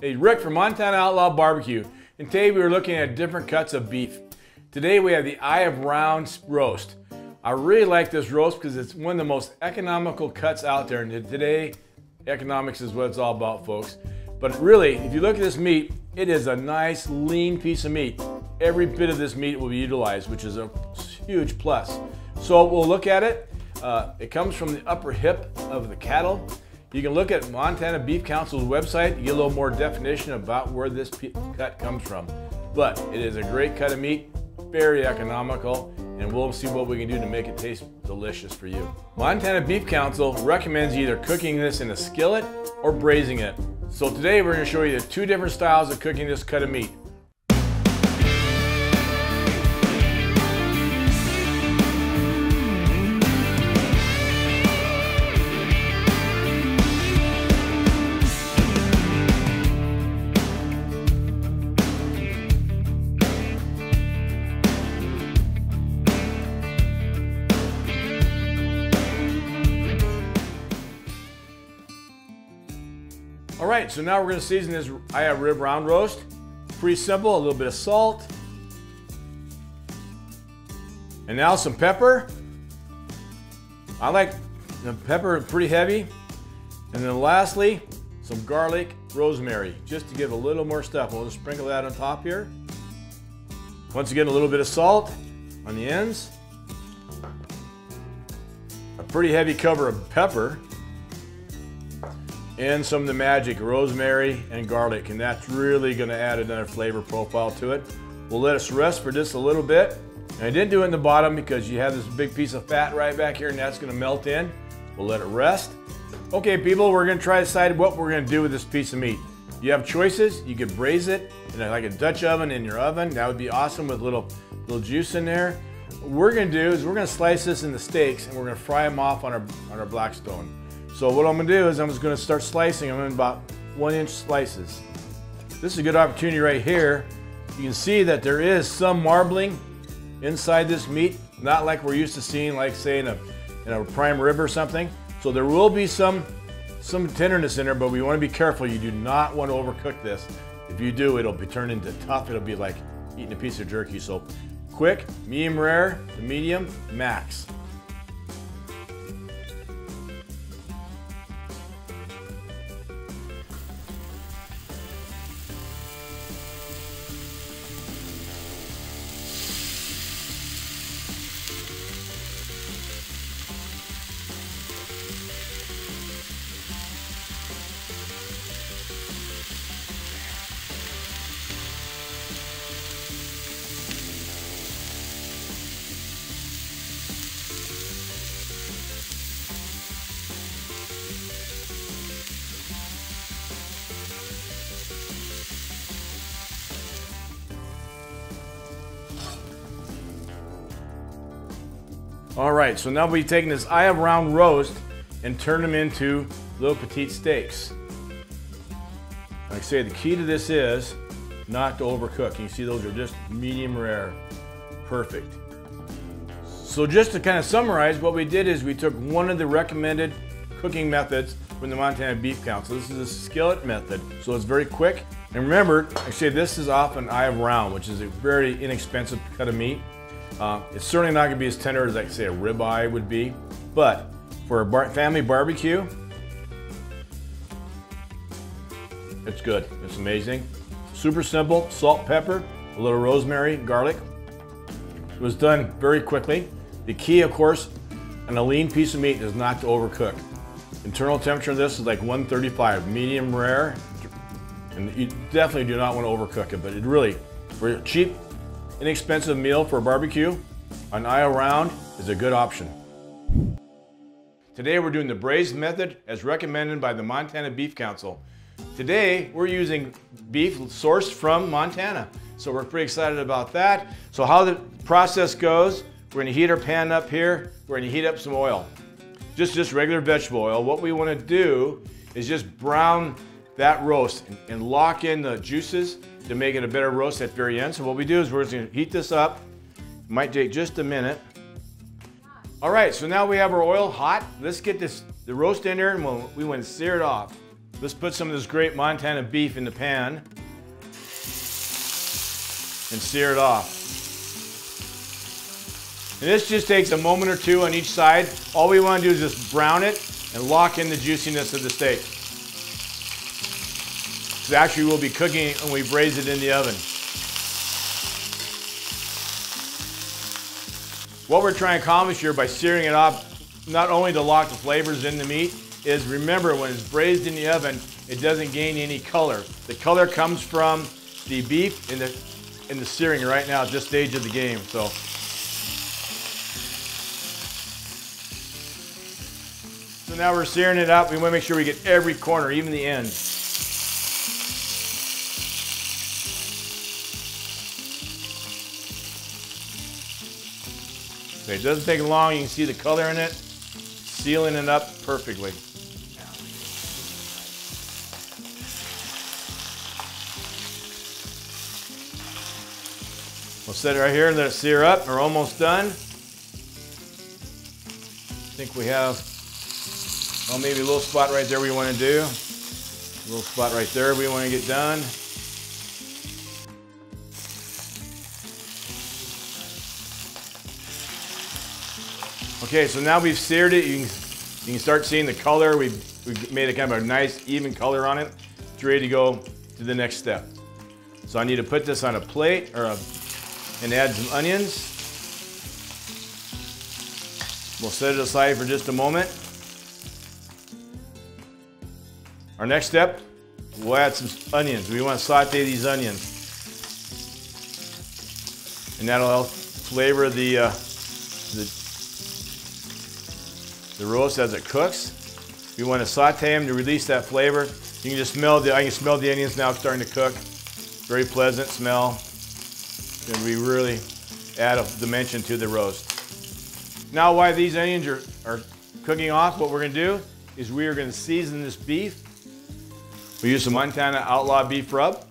Hey, Rick from Montana Outlaw Barbecue, and today we are looking at different cuts of beef. Today we have the Eye of Round roast. I really like this roast because it's one of the most economical cuts out there, and today economics is what it's all about, folks. But really, if you look at this meat, it is a nice lean piece of meat. Every bit of this meat will be utilized, which is a huge plus. So we'll look at it. It comes from the upper hip of the cattle. You can look at Montana Beef Council's website to get a little more definition about where this cut comes from. But it is a great cut of meat, very economical, and we'll see what we can do to make it taste delicious for you. Montana Beef Council recommends either cooking this in a skillet or braising it. So today we're going to show you the two different styles of cooking this cut of meat. All right, so now we're going to season this Eye of Round roast. Pretty simple, a little bit of salt. And now some pepper. I like the pepper pretty heavy. And then lastly, some garlic, rosemary, just to give a little more stuff. We'll just sprinkle that on top here. Once again, a little bit of salt on the ends. A pretty heavy cover of pepper. And some of the magic, rosemary and garlic, and that's really going to add another flavor profile to it. We'll let it rest for just a little bit. And I didn't do it in the bottom because you have this big piece of fat right back here and that's going to melt in. We'll let it rest. Okay people, we're going to try to decide what we're going to do with this piece of meat. You have choices. You could braise it in like a Dutch oven in your oven. That would be awesome with little juice in there. What we're going to do is we're going to slice this into steaks and we're going to fry them off on our Blackstone. So what I'm going to do is I'm just going to start slicing them in about 1-inch slices. This is a good opportunity right here. You can see that there is some marbling inside this meat, not like we're used to seeing, like say in a prime rib or something. So there will be some tenderness in there, but we want to be careful. You do not want to overcook this. If you do, it'll be turned into tough. It'll be like eating a piece of jerky. So quick, medium rare, to medium, max. All right, so now we've taken this Eye of Round roast and turned them into little petite steaks. Like I say, the key to this is not to overcook. You see those are just medium rare. Perfect. So just to kind of summarize, what we did is we took one of the recommended cooking methods from the Montana Beef Council. This is a skillet method, so it's very quick. And remember, I say this is off an Eye of Round, which is a very inexpensive cut of meat. It's certainly not going to be as tender as, like, say, a ribeye would be, but for a family barbecue, it's good. It's amazing. Super simple. Salt, pepper, a little rosemary, garlic. It was done very quickly. The key, of course, on a lean piece of meat is not to overcook. Internal temperature of this is like 135, medium rare, and you definitely do not want to overcook it, but it really, for a cheap, inexpensive meal for a barbecue, an Eye of Round is a good option. Today we're doing the braised method as recommended by the Montana Beef Council. Today we're using beef sourced from Montana, so we're pretty excited about that. So how the process goes, we're going to heat our pan up here. We're going to heat up some oil, just regular vegetable oil. What we want to do is just brown that roast and lock in the juices to make it a better roast at the very end. So what we do is we're just going to heat this up. It might take just a minute. All right, so now we have our oil hot. Let's get the roast in there and we want to sear it off. Let's put some of this great Montana beef in the pan and sear it off. And this just takes a moment or two on each side. All we want to do is just brown it and lock in the juiciness of the steak. Because actually we'll be cooking it when we braise it in the oven. What we're trying to accomplish here by searing it off, not only to lock the flavors in the meat, is remember when it's braised in the oven, it doesn't gain any color. The color comes from the beef in the searing right now at this stage of the game. So now we're searing it up. We want to make sure we get every corner, even the end. Okay, it doesn't take long. You can see the color in it, sealing it up perfectly. We'll set it right here and let it sear up. We're almost done. I think we have, well, maybe a little spot right there we want to do. A little spot right there we want to get done. Okay, so now we've seared it. You can start seeing the color. We've made a kind of a nice even color on it. It's ready to go to the next step. So I need to put this on a plate and add some onions. We'll set it aside for just a moment. Our next step, we'll add some onions. We want to saute these onions. And that'll help flavor the roast as it cooks. We want to saute them to release that flavor. You can just smell I can smell the onions now starting to cook. Very pleasant smell. And we really add a dimension to the roast. Now while these onions are cooking off, what we're going to do is we are going to season this beef. We use some Montana Outlaw beef rub,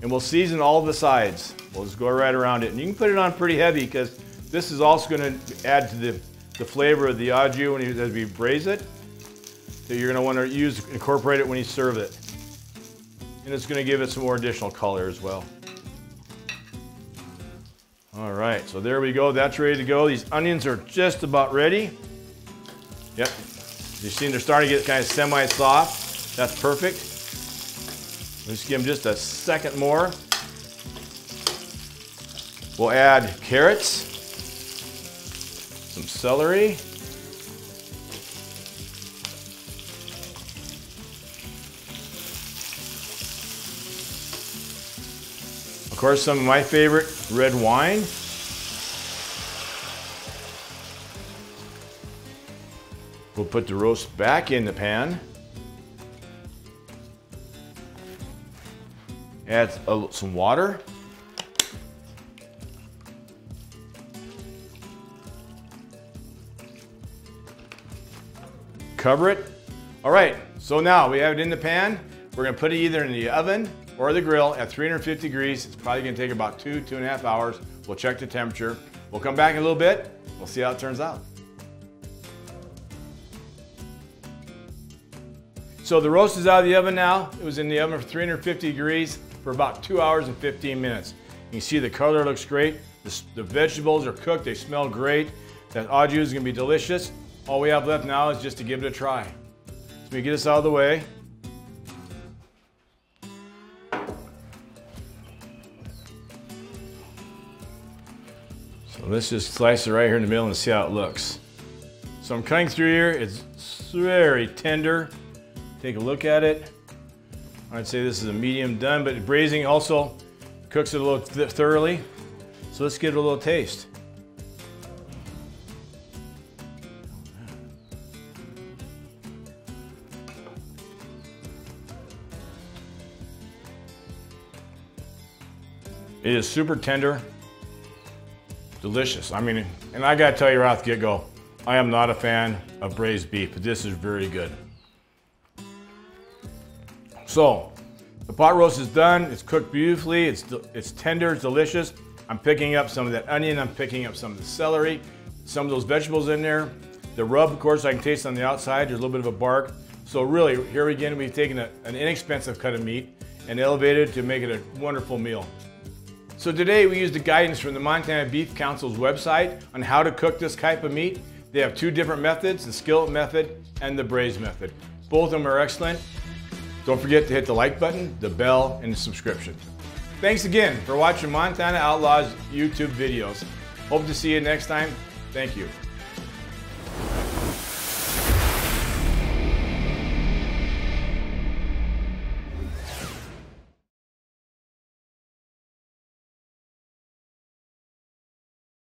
and we'll season all the sides. We'll just go right around it. And you can put it on pretty heavy because this is also going to add to the flavor of the au jus as we braise it. So you're going to want to incorporate it when you serve it. And it's going to give it some more additional color as well. All right, so there we go. That's ready to go. These onions are just about ready. Yep. You've seen they're starting to get kind of semi-soft. That's perfect. Let's give them just a second more. We'll add carrots, some celery, of course, some of my favorite, red wine. We'll put the roast back in the pan. Add some water. Cover it. All right, so now we have it in the pan. We're gonna put it either in the oven or the grill at 350 degrees. It's probably gonna take about 2.5 hours. We'll check the temperature. We'll come back in a little bit. We'll see how it turns out. So the roast is out of the oven now. It was in the oven for 350 degrees for about 2 hours and 15 minutes. You can see the color looks great. The vegetables are cooked, they smell great. That au jus is gonna be delicious. All we have left now is just to give it a try. So we get this out of the way. So let's just slice it right here in the middle and see how it looks. So I'm cutting through here. It's very tender. Take a look at it. I'd say this is a medium done, but braising also cooks it a little thoroughly. So let's give it a little taste. It is super tender, delicious. I mean, and I gotta tell you right off the get-go, I am not a fan of braised beef, but this is very good. So, the pot roast is done. It's cooked beautifully. It's tender, it's delicious. I'm picking up some of that onion. I'm picking up some of the celery, some of those vegetables in there. The rub, of course, I can taste on the outside. There's a little bit of a bark. So really, here again, we've taken an inexpensive cut of meat and elevated it to make it a wonderful meal. So today we used the guidance from the Montana Beef Council's website on how to cook this type of meat. They have two different methods, the Skillet Method and the Braised Method. Both of them are excellent. Don't forget to hit the like button, the bell, and the subscription. Thanks again for watching Montana Outlaws YouTube videos. Hope to see you next time. Thank you.